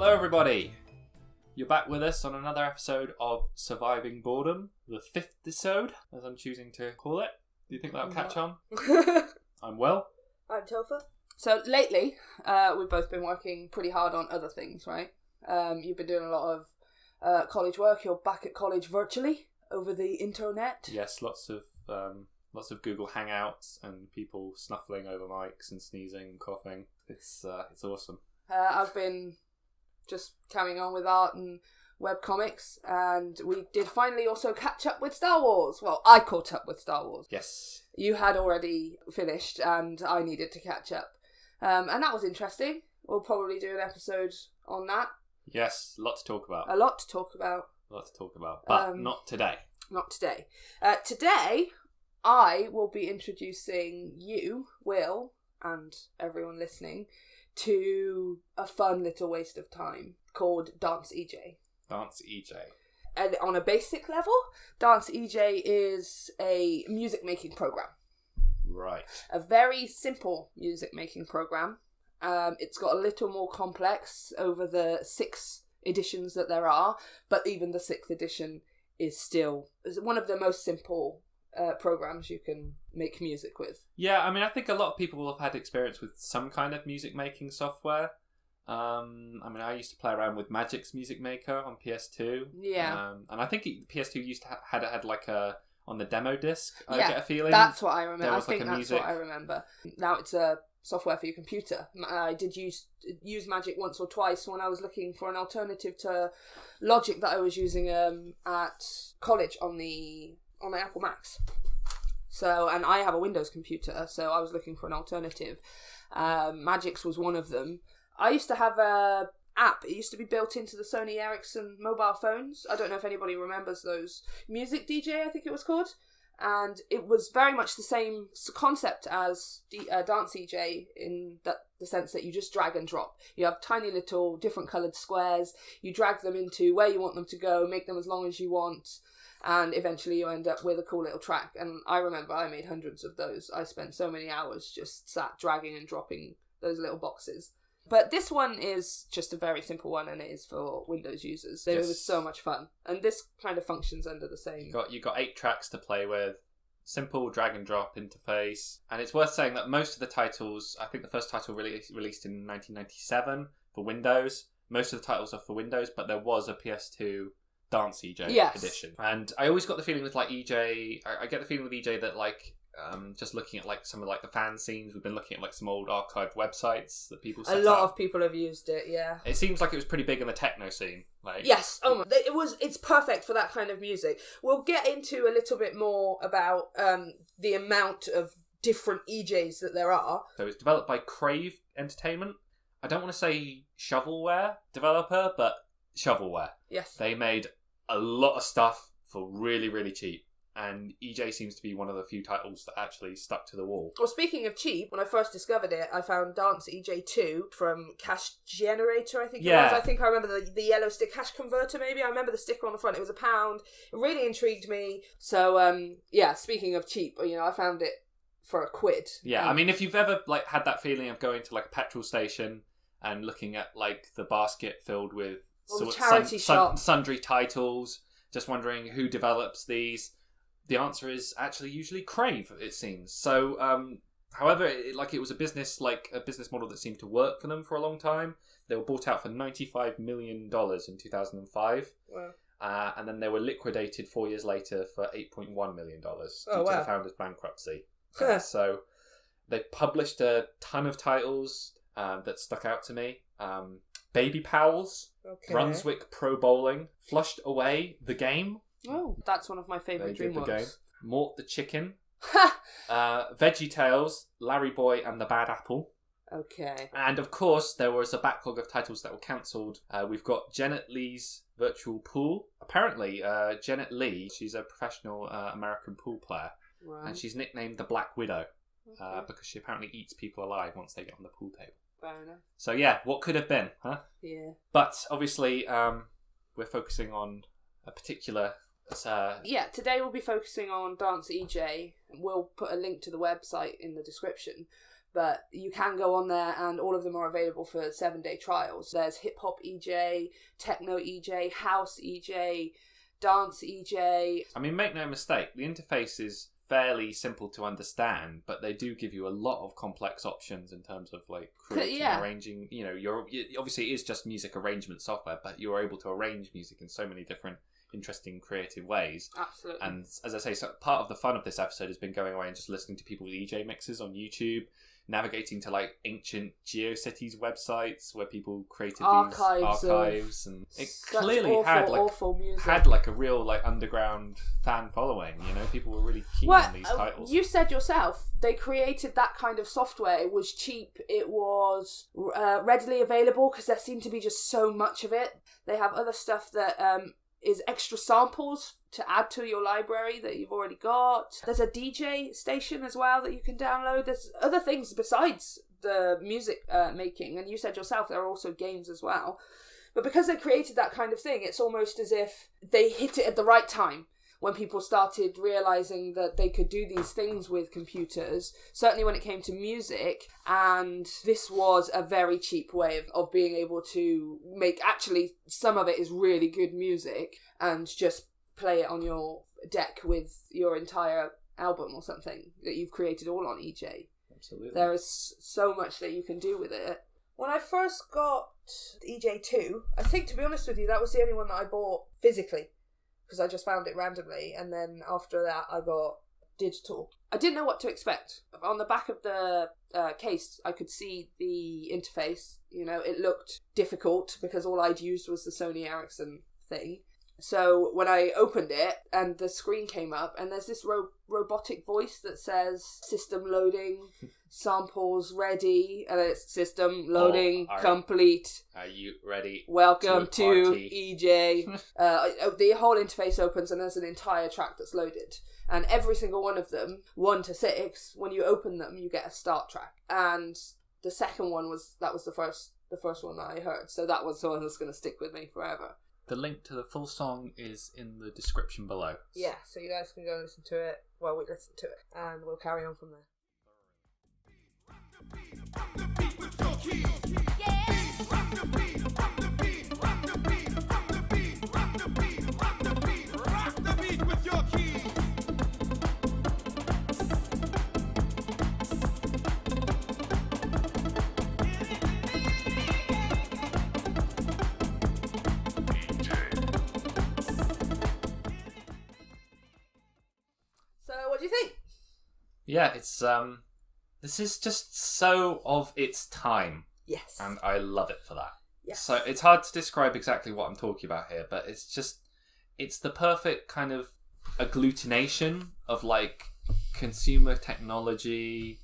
Hello everybody! You're back with us on another episode of Surviving Boredom, the 5th episode, as I'm choosing to call it. Do you think that'll catch on? I'm Will. I'm Topher. So lately, we've both been working pretty hard on other things, right? You've been doing a lot of college work. You're back at college virtually over the internet. Yes, lots of Google Hangouts and people snuffling over mics and sneezing and coughing. It's awesome. I've been just carrying on with art and webcomics, and we did finally also catch up with Star Wars. Well, I caught up with Star Wars. Yes. You had already finished, and I needed to catch up. And that was interesting. We'll probably do an episode on that. Yes, a lot to talk about. A lot to talk about. But not today. Not today. Today, I will be introducing you, Will, and everyone listening, to a fun little waste of time called Dance Ejay. Dance Ejay. And on a basic level, Dance Ejay is a music making program. Right. A very simple music making program. It's got a little more complex over the 6 editions that there are, but even the 6th edition is still one of the most simple programs you can make music with. Yeah, I mean, I think a lot of people will have had experience with some kind of music making software. I mean, I used to play around with Magic's Music Maker on PS2. Yeah. And I think PS2 used to had like a on the demo disc. I Yeah, get a feeling that's what I remember. there I was think like a that's music. what I remember. Now it's a software for your computer. I did use Magic once or twice when I was looking for an alternative to Logic that I was using at college on my Apple Macs. So, and I have a Windows computer, so I was looking for an alternative. Magic's was one of them. I used to have a app. It used to be built into the Sony Ericsson mobile phones. I don't know if anybody remembers those. Music DJ, I think it was called. And it was very much the same concept as Dance Ejay in the sense that you just drag and drop. You have tiny little different coloured squares. You drag them into where you want them to go, make them as long as you want, and eventually you end up with a cool little track. And I remember I made hundreds of those. I spent so many hours just sat dragging and dropping those little boxes. But this one is just a very simple one, and it is for Windows users. It was so much fun. And this kind of functions under the same... You got 8 tracks to play with, simple drag and drop interface. And it's worth saying that most of the titles, I think the first title released in 1997 for Windows. Most of the titles are for Windows, but there was a PS2 Dance Ejay edition. And I always got the feeling with like Ejay, I get the feeling with Ejay that like... just looking at like some of like the fan scenes, we've been looking at like some old archived websites that people set up. A lot up. of people have used it, yeah. It seems like it was pretty big in the techno scene. Like, yes, it's perfect for that kind of music. We'll get into a little bit more about the amount of different EJs that there are. So it's developed by Crave Entertainment. I don't want to say shovelware developer, but shovelware. Yes. They made a lot of stuff for really, really cheap. And Ejay seems to be one of the few titles that actually stuck to the wall. Well, speaking of cheap, when I first discovered it, I found Dance Ejay 2 from Cash Generator, I think it was. I think I remember the yellow stick cash converter, maybe. I remember the sticker on the front. It was £1. It really intrigued me. So, speaking of cheap, I found it for £1. Yeah, I mean, if you've ever like had that feeling of going to like a petrol station and looking at like the basket filled with sundry titles, just wondering who develops these... The answer is actually usually Crave, it seems. So, however, it was a business model that seemed to work for them for a long time. They were bought out for $95 million in 2005. Wow. And then they were liquidated 4 years later for $8.1 million due to the founder's bankruptcy. So they published a ton of titles that stuck out to me. Baby Pals, Brunswick Pro Bowling, Flushed Away, The Game. Oh, that's one of my favourite DreamWorks. Mort the Chicken. Veggie Tales, Larry Boy and the Bad Apple. Okay. And of course, there was a backlog of titles that were cancelled. We've got Janet Leigh's Virtual Pool. Apparently, Janet Leigh, she's a professional American pool player. Right. And she's nicknamed the Black Widow because she apparently eats people alive once they get on the pool table. Fair enough. So yeah, what could have been, huh? Yeah. But obviously, we're focusing on a particular... today we'll be focusing on Dance Ejay. We'll put a link to the website in the description. But you can go on there, and all of them are available for 7-day trials. There's hip hop EJ, techno EJ, house EJ, dance EJ. I mean, make no mistake, the interface is fairly simple to understand, but they do give you a lot of complex options in terms of like creating, arranging. You know, obviously it is just music arrangement software, but you're able to arrange music in so many different interesting creative ways. Absolutely. And as I say, so part of the fun of this episode has been going away and just listening to people's EJ mixes on YouTube, navigating to like ancient GeoCities websites where people created these archives, and it clearly had like a real like underground fan following. You know, people were really keen on these titles. You said yourself they created that kind of software. It was cheap. It was readily available because there seemed to be just so much of it. They have other stuff that is extra samples to add to your library that you've already got. There's a DJ station as well that you can download. There's other things besides the music making, and you said yourself there are also games as well. But because they created that kind of thing, it's almost as if they hit it at the right time when people started realising that they could do these things with computers, certainly when it came to music, and this was a very cheap way of being able to make, actually, some of it is really good music, and just play it on your deck with your entire album or something that you've created all on EJ. Absolutely. There is so much that you can do with it. When I first got EJ2, I think, to be honest with you, that was the only one that I bought physically, because I just found it randomly, and then after that I got digital. I didn't know what to expect. On the back of the case, I could see the interface. You know, it looked difficult because all I'd used was the Sony Ericsson thing. So when I opened it and the screen came up, and there's this robotic voice that says system loading, samples ready, and it's system loading complete. Are you ready? Welcome to EJ. The whole interface opens and there's an entire track that's loaded. And every single one of them, 1 to 6, when you open them, you get a start track. And the second one was the first one that I heard. So that was the one that's going to stick with me forever. The link to the full song is in the description below. Yeah, so you guys can go and listen to it while we listen to it, and we'll carry on from there. What do you think? Yeah, it's this is just so of its time. Yes. And I love it for that. Yes. So it's hard to describe exactly what I'm talking about here, but it's the perfect kind of agglutination of like consumer technology,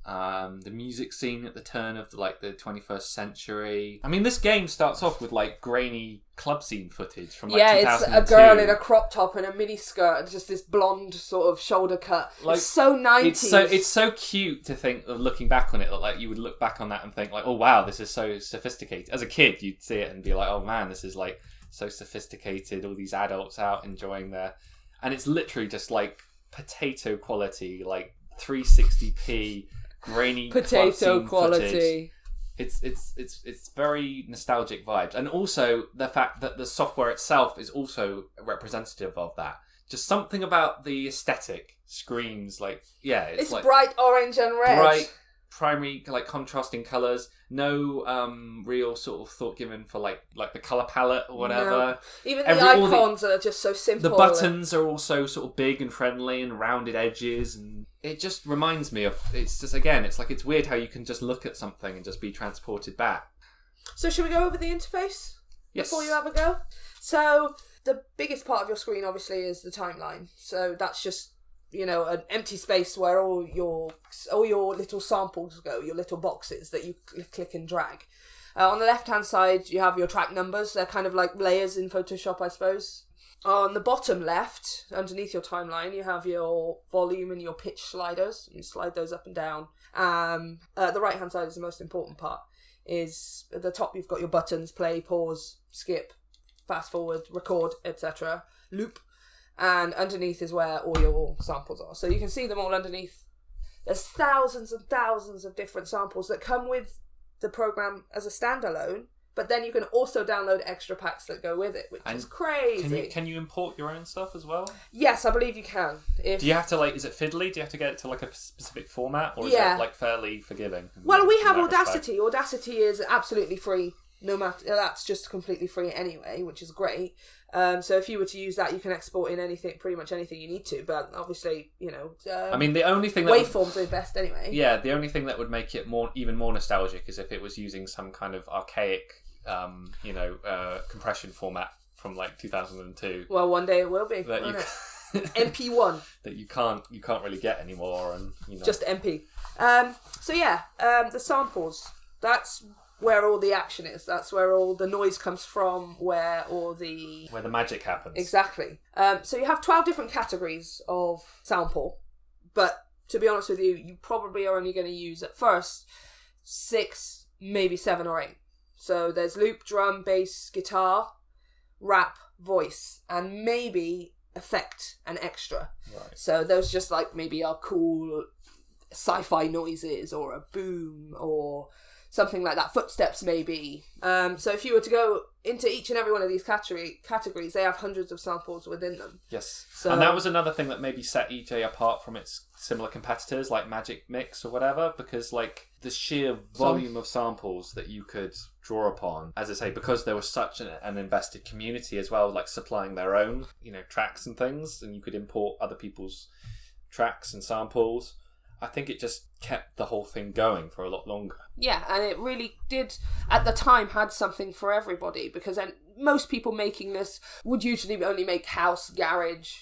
the music scene at the turn of the 21st century. I mean, this game starts off with like grainy club scene footage from 2002. It's a girl in a crop top and a mini skirt and just this blonde sort of shoulder cut. Like, it's so 90s. It's so cute to think of looking back on it, that like you would look back on that and think like, oh wow, this is so sophisticated. As a kid, you'd see it and be like, oh man, this is like so sophisticated. All these adults out enjoying and it's literally just like potato quality, like 360p grainy potato quality. It's very nostalgic vibes, and also the fact that the software itself is also representative of that. Just something about the aesthetic screams like, yeah, it's like bright orange and red, bright primary like contrasting colours. No real sort of thought given for like the colour palette or whatever. No. Even the icons are just so simple. The buttons are also sort of big and friendly and rounded edges, and it just reminds me of, it's just, again, it's like, it's weird how you can just look at something and just be transported back. So should we go over the interface? Yes. Before you have a go? So the biggest part of your screen obviously is the timeline. So that's just, you know, an empty space where all your little samples go, your little boxes that you click and drag. On the left-hand side, you have your track numbers. They're kind of like layers in Photoshop, I suppose. On the bottom left, underneath your timeline, you have your volume and your pitch sliders. You slide those up and down. The right-hand side is the most important part. Is at the top you've got your buttons: play, pause, skip, fast forward, record, etc. Loop. And underneath is where all your samples are. So you can see them all underneath There's thousands and thousands of different samples that come with the program as a standalone, but then you can also download extra packs that go with it, which is crazy. Can you import your own stuff as well? Yes, I believe you can. Do you have to, like, is it fiddly? Do you have to get it to, like, a specific format? Or is it, like, fairly forgiving? Well, we have Audacity. Respect? Audacity is absolutely free. No matter, that's just completely free anyway, which is great. So if you were to use that, you can export in pretty much anything you need to. But obviously, I mean, the only thing waveforms are best anyway. Yeah, the only thing that would make it even more nostalgic is if it was using some kind of archaic, compression format from like 2002. Well, one day it will be. That MP1 that you can't really get anymore, and just MP. The samples. That's where all the action is. That's where all the noise comes from, where the magic happens. Exactly. So you have 12 different categories of sample, but to be honest with you, you probably are only going to use at first 6, maybe 7 or 8. So there's loop, drum, bass, guitar, rap, voice, and maybe effect and extra. Right. So those just like maybe are cool sci-fi noises or a boom or something like that, footsteps maybe. So if you were to go into each and every one of these categories, they have hundreds of samples within them. Yes. And that was another thing that maybe set Ejay apart from its similar competitors like Magic Mix or whatever, because like the sheer volume of samples that you could draw upon, as I say, because there was such an invested community as well, like supplying their own, tracks and things, and you could import other people's tracks and samples. I think it just kept the whole thing going for a lot longer. Yeah, and it really did, at the time, had something for everybody, because then most people making this would usually only make house, garage,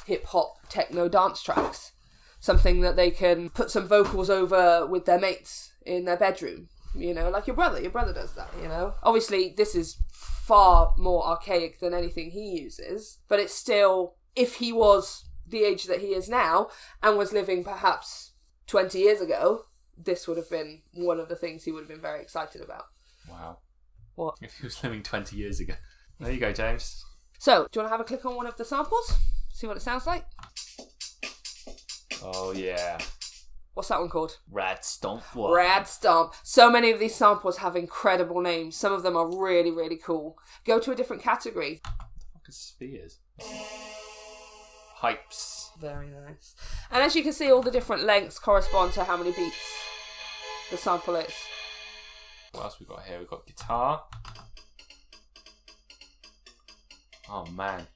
hip-hop, techno dance tracks. Something that they can put some vocals over with their mates in their bedroom. Like your brother does that, Obviously, this is far more archaic than anything he uses, but it's still, if he was the age that he is now, and was living perhaps 20 years ago, this would have been one of the things he would have been very excited about. Wow. What? If he was living 20 years ago. There you go, James. So, do you want to have a click on one of the samples? See what it sounds like? Oh, yeah. What's that one called? Rad Stomp 1. Rad Stomp. So many of these samples have incredible names. Some of them are really, really cool. Go to a different category. What the fuck is spheres? Pipes. Very nice. And as you can see, all the different lengths correspond to how many beats the sample is. What else we got here? We've got guitar. Oh, man.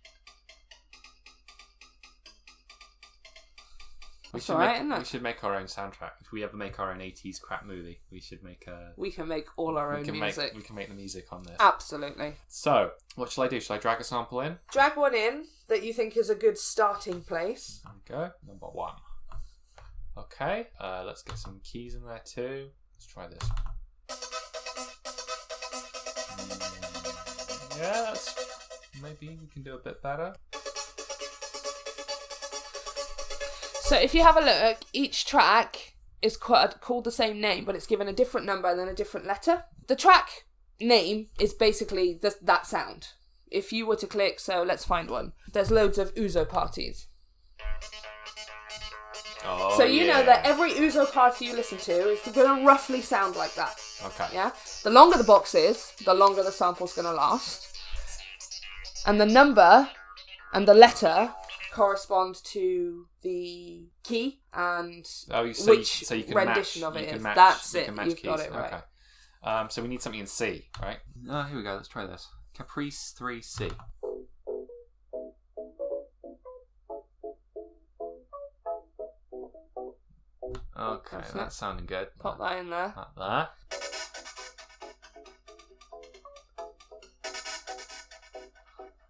We should make our own soundtrack. If we ever make our own 80s crap movie, we should make a... We can make all our own music. We can make the music on this. Absolutely. So, what shall I do? Shall I drag a sample in? Drag one in that you think is a good starting place. There we go. Number 1. Okay. Let's get some keys in there too. Let's try this. Yeah, maybe we can do a bit better. So if you have a look, each track is called the same name, but it's given a different number and then a different letter. The track name is basically that sound. If you were to click, so let's find one. There's loads of Ouzo parties. Oh, so you know that every Ouzo party you listen to is going to roughly sound like that. Okay. Yeah? The longer the box is, the longer the sample's going to last. And the number and the letter correspond to the key and which rendition of it is. That's it. You've got it right. Okay. So we need something in C, right? Oh, here we go. Let's try this. Caprice 3C. Okay, that's sounding good. Pop that in there. Like that.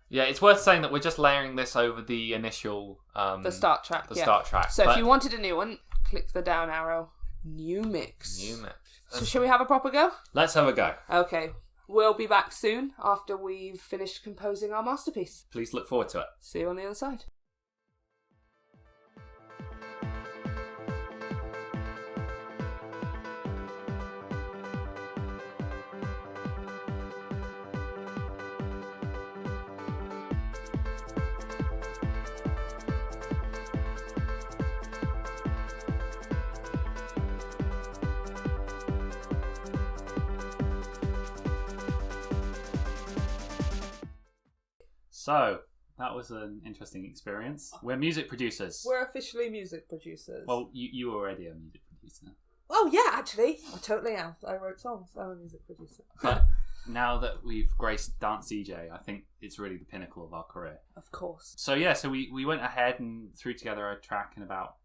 Yeah, it's worth saying that we're just layering this over the initial... the start track, start track. So if you wanted a new one, click the down arrow. New mix. So shall we have a proper go? Let's have a go. Okay. We'll be back soon after we've finished composing our masterpiece. Please look forward to it. See you on the other side. So, that was an interesting experience. We're music producers. We're officially music producers. Well, you were already a music producer. Oh, yeah, actually. I totally am. I wrote songs. I'm a music producer. But now that we've graced Dance DJ, I think it's really the pinnacle of our career. Of course. So, yeah, we went ahead and threw together a track in about,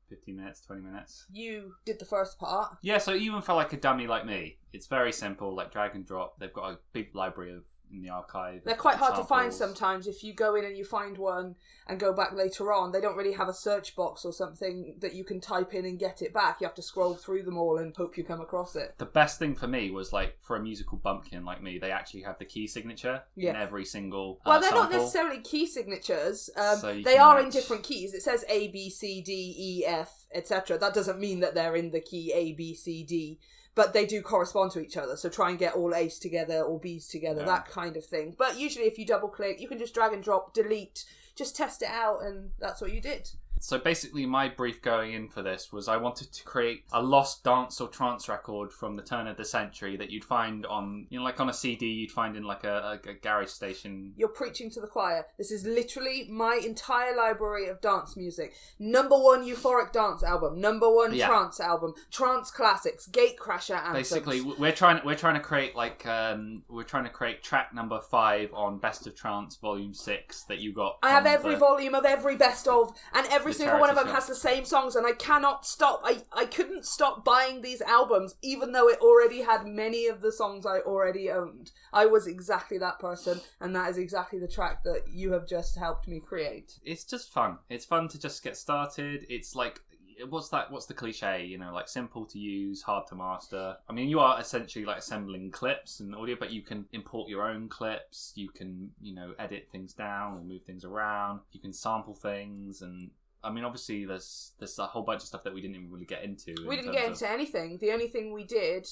15 minutes, 20 minutes? You did the first part. Yeah, so even for like a dummy like me, it's very simple, like drag and drop. They've got a big library in the archive. They're quite hard to find sometimes. If you go in and you find one and go back later on, they don't really have a search box or something that you can type in and get it back. You have to scroll through them all and hope you come across it. The best thing for me was, like, for a musical bumpkin like me, they actually have the key signature in every single Well, they're sample. not necessarily key signatures. So they are in different keys. It says A, B, C, D, E, F, etc. That doesn't mean that they're in the key A, B, C, D. But they do correspond to each other, so try and get all A's together or B's together, that kind of thing. But usually if you double click, you can just drag and drop, delete, just test it out, and that's what you did. So basically my brief going in for this was I wanted to create a lost dance or trance record from the turn of the century that you'd find on, like on a CD you'd find in like a garage station. You're preaching to the choir. This is literally my entire library of dance music. #1 euphoric dance album, #1 trance album, trance classics, gatecrasher anthems. Basically, we're trying to create like we're trying to create track number 5 on Best of Trance Volume 6 that you got. I have every volume of every best of, and every single one of them has the same songs, and I cannot stop. I couldn't stop buying these albums, even though it already had many of the songs I already owned. I was exactly that person, and that is exactly the track that you have just helped me create. It's just fun. It's fun to just get started. It's like, what's the cliche, like simple to use, hard to master. I mean, you are essentially like assembling clips and audio, but you can import your own clips. You can, edit things down and move things around. You can sample things, and I mean, obviously, there's a whole bunch of stuff that we didn't even really get into. We didn't get into anything. The only thing we did,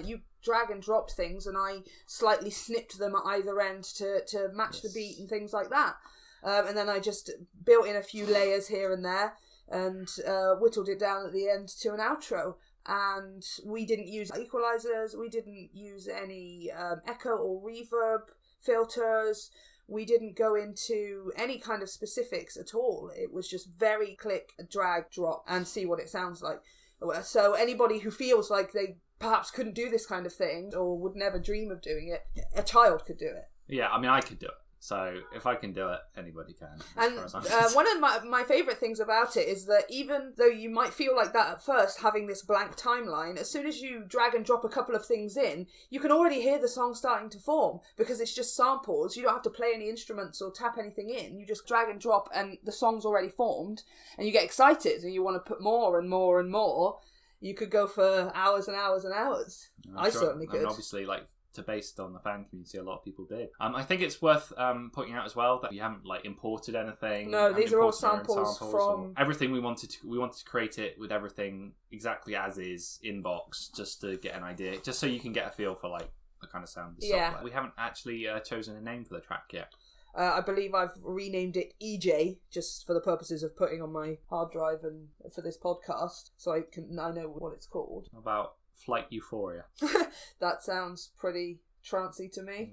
you drag and dropped things, and I slightly snipped them at either end to match the beat and things like that. And then I just built in a few layers here and there, and whittled it down at the end to an outro. And we didn't use equalizers. We didn't use any echo or reverb filters. We didn't go into any kind of specifics at all. It was just very click, drag, drop, and see what it sounds like. So anybody who feels like they perhaps couldn't do this kind of thing or would never dream of doing it, a child could do it. Yeah, I mean, I could do it. So if I can do it, anybody can. And one of my favourite things about it is that even though you might feel like that at first, having this blank timeline, as soon as you drag and drop a couple of things in, you can already hear the song starting to form because it's just samples. You don't have to play any instruments or tap anything in. You just drag and drop and the song's already formed, and you get excited and you want to put more and more and more. You could go for hours and hours and hours. I certainly could. And obviously, based on the fan community, a lot of people did. I think it's worth pointing out as well that we haven't imported anything. No, these are all samples from everything. We wanted to create it with everything exactly as is in box, just to get an idea, just so you can get a feel for the kind of sound. Yeah, we haven't actually chosen a name for the track yet. I believe I've renamed it Ejay just for the purposes of putting on my hard drive and for this podcast, so I know what it's called. About Flight Euphoria. That sounds pretty trancey to me.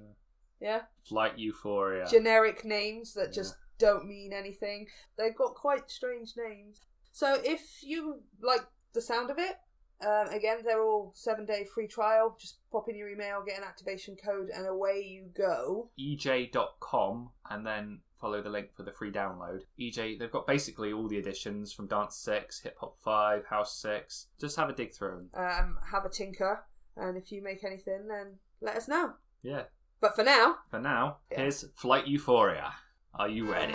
Yeah? Flight Euphoria. Generic names that just don't mean anything. They've got quite strange names. So if you like the sound of it, again, they're all 7-day free trial. Just pop in your email, get an activation code, and away you go. Ejay.com, and then follow the link for the free download. Ejay, they've got basically all the editions from Dance 6, Hip Hop 5, House 6. Just have a dig through. Have a tinker, and if you make anything, then let us know. Yeah. But for now, here's Flight Euphoria. Are you ready?